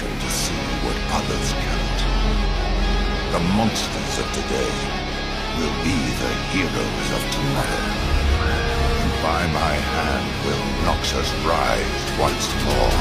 potential to see what others cannot. The monsters of today will be the heroes of tomorrow. And by my hand will Noxus rise once more.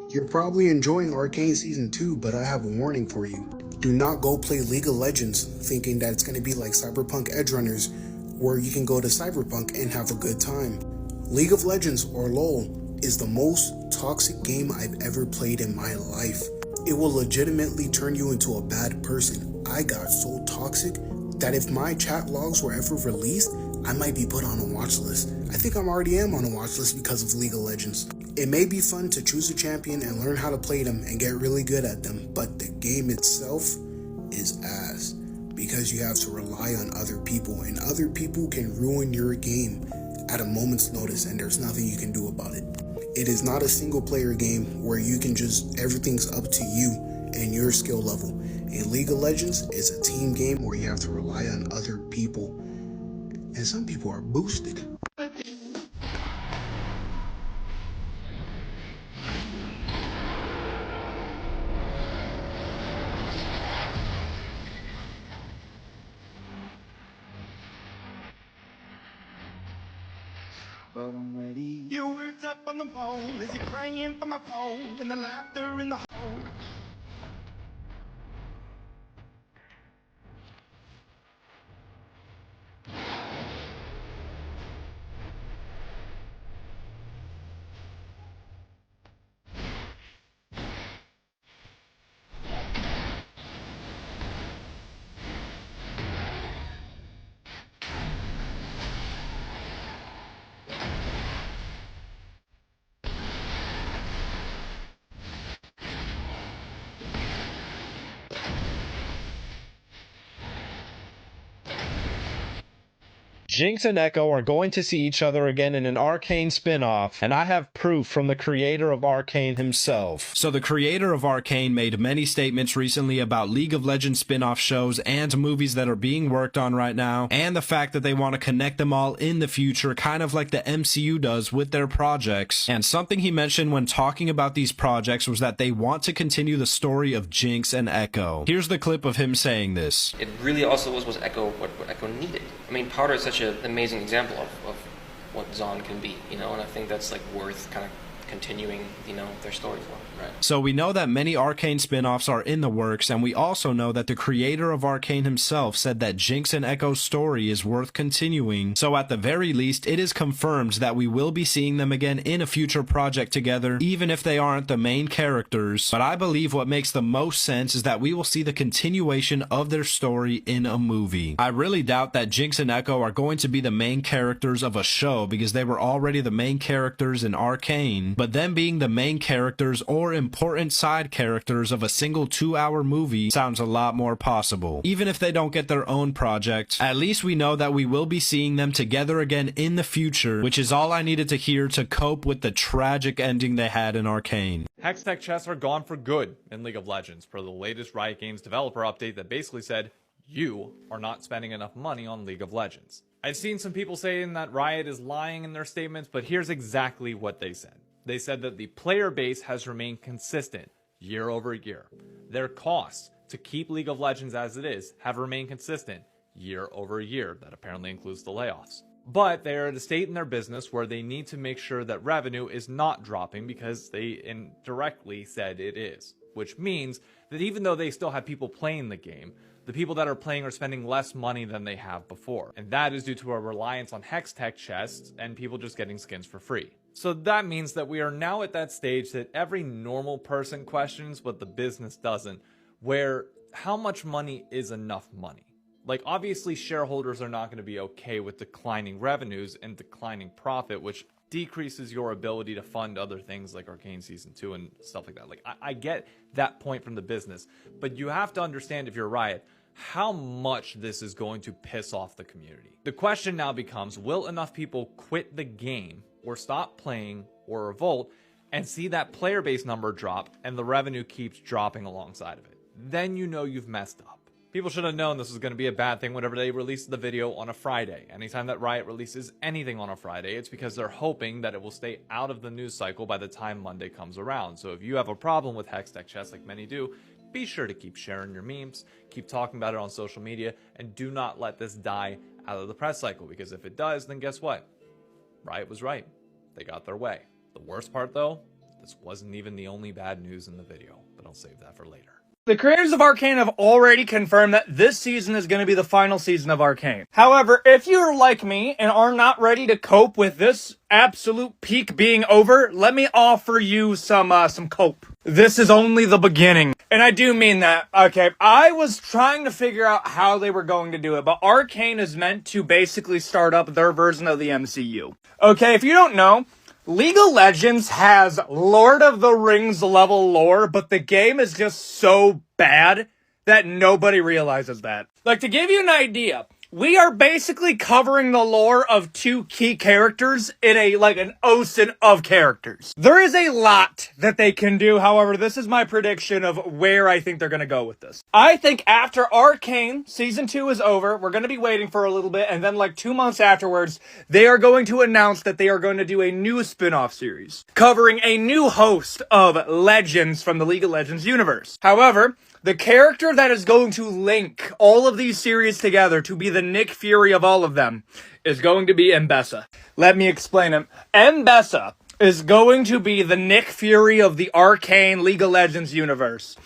You're probably enjoying Arcane Season 2, but I have a warning for you. Do not go play League of Legends thinking that it's going to be like Cyberpunk Edgerunners, where you can go to Cyberpunk and have a good time. League of Legends, or LoL, is the most toxic game I've ever played in my life. It will legitimately turn you into a bad person. I got so toxic that if my chat logs were ever released, I might be put on a watch list. I think I already am on a watch list because of League of Legends. It may be fun to choose a champion and learn how to play them and get really good at them, but the game itself is ass because you have to rely on other people, and other people can ruin your game at a moment's notice, and there's nothing you can do about it. It is not a single player game where you can just, everything's up to you and your skill level. In League of Legends, it's a team game where you have to rely on other people, and some people are boosted. But I'm ready. Your words up on the phone as you're crying for my phone and the laughter in the hole. Jinx and Echo are going to see each other again in an Arcane spin-off, and I have proof from the creator of Arcane himself. So the creator of Arcane made many statements recently about League of Legends spin-off shows and movies that are being worked on right now, and the fact that they want to connect them all in the future, kind of like the MCU does with their projects. And something he mentioned when talking about these projects was that they want to continue the story of Jinx and Echo. Here's the clip of him saying this. It really also was Echo what Echo needed. I mean, Powder is such an amazing example of what Zon can be, you know, and I think that's like worth kind of continuing, you know, their story for. Right. So we know that many Arcane spin-offs are in the works, and we also know that the creator of Arcane himself said that Jinx and Echo's story is worth continuing. So at the very least, it is confirmed that we will be seeing them again in a future project together, even if they aren't the main characters. But I believe what makes the most sense is that we will see the continuation of their story in a movie. I really doubt that Jinx and Echo are going to be the main characters of a show, because they were already the main characters in Arcane, but them being the main characters or important side characters of a single 2-hour movie sounds a lot more possible. Even if they don't get their own project, at least we know that we will be seeing them together again in the future, which is all I needed to hear to cope with the tragic ending they had in Arcane. Hextech chests are gone for good in League of Legends per the latest Riot Games developer update that basically said, you are not spending enough money on League of Legends. I've seen some people saying that Riot is lying in their statements, but here's exactly what they said. They said that the player base has remained consistent year over year. Their costs to keep League of Legends as it is have remained consistent year over year. That apparently includes the layoffs. But they are at a state in their business where they need to make sure that revenue is not dropping, because they indirectly said it is. Which means that even though they still have people playing the game, the people that are playing are spending less money than they have before. And that is due to a reliance on Hextech chests and people just getting skins for free. So that means that we are now at that stage that every normal person questions, but the business doesn't, where how much money is enough money? Like, obviously shareholders are not going to be okay with declining revenues and declining profit, which decreases your ability to fund other things like Arcane Season 2 and stuff like that. Like, I get that point from the business, but you have to understand, if you're Riot, how much this is going to piss off the community. The question now becomes, will enough people quit the game or stop playing or revolt and see that player base number drop and the revenue keeps dropping alongside of it? Then you know you've messed up. People should have known this was going to be a bad thing whenever they released the video on a Friday. Anytime that Riot releases anything on a Friday, it's because they're hoping that it will stay out of the news cycle by the time Monday comes around. So if you have a problem with Hextech Chess like many do, be sure to keep sharing your memes, keep talking about it on social media, and do not let this die out of the press cycle, because if it does, then guess what? Riot was right. They got their way. The worst part though, this wasn't even the only bad news in the video, but I'll save that for later. The creators of Arcane have already confirmed that this season is going to be the final season of Arcane. However, if you're like me and are not ready to cope with this absolute peak being over, let me offer you some cope. This is only the beginning. And I do mean that. Okay, I was trying to figure out how they were going to do it, but Arcane is meant to basically start up their version of the MCU. Okay, if you don't know, League of Legends has Lord of the Rings level lore, but the game is just so bad that nobody realizes that. Like, to give you an idea, we are basically covering the lore of two key characters in an ocean of characters. There is a lot that they can do. However, this is my prediction of where I think they're going to go with this. I think after Arcane Season 2 is over, we're going to be waiting for a little bit, and then like 2 months afterwards, they are going to announce that they are going to do a new spin-off series covering a new host of legends from the League of Legends universe. However, the character that is going to link all of these series together to be the Nick Fury of all of them is going to be Mbessa. Let me explain him. Mbessa is going to be the Nick Fury of the Arcane League of Legends universe.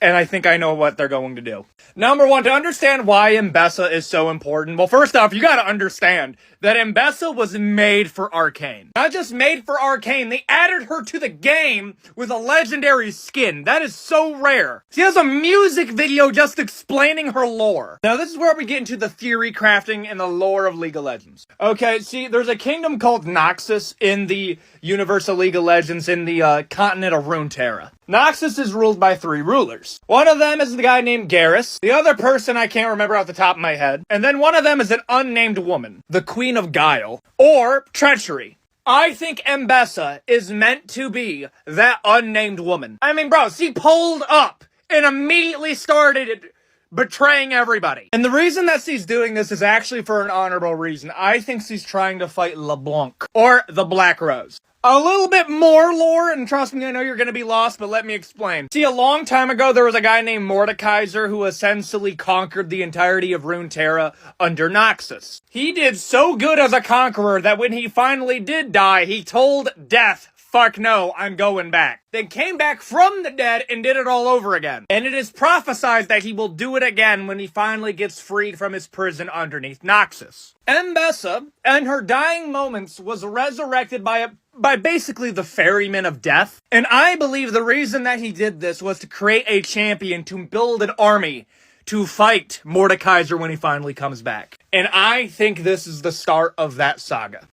And I think I know what they're going to do. Number one, to understand why Mbessa is so important, well, first off, you gotta understand that Mbessa was made for Arcane. Not just made for Arcane, they added her to the game with a legendary skin. That is so rare. She has a music video just explaining her lore. Now, this is where we get into the theory crafting and the lore of League of Legends. Okay, see, there's a kingdom called Noxus in the universe of League of Legends in the continent of Runeterra. Noxus is ruled by 3 rulers. One of them is the guy named Garrus. The other person I can't remember off the top of my head. And then one of them is an unnamed woman. The Queen of Guile. Or Treachery. I think Mbessa is meant to be that unnamed woman. I mean, bro, she pulled up and immediately started betraying everybody. And the reason that she's doing this is actually for an honorable reason. I think she's trying to fight LeBlanc. Or the Black Rose. A little bit more lore, and trust me, I know you're going to be lost, but let me explain. See, a long time ago, there was a guy named Mordekaiser who essentially conquered the entirety of Runeterra under Noxus. He did so good as a conqueror that when he finally did die, he told Death, "Fuck no, I'm going back." Then came back from the dead and did it all over again. And it is prophesied that he will do it again when he finally gets freed from his prison underneath Noxus. Mbessa, in her dying moments, was resurrected by basically the ferryman of death. And I believe the reason that he did this was to create a champion, to build an army, to fight Mordekaiser when he finally comes back. And I think this is the start of that saga.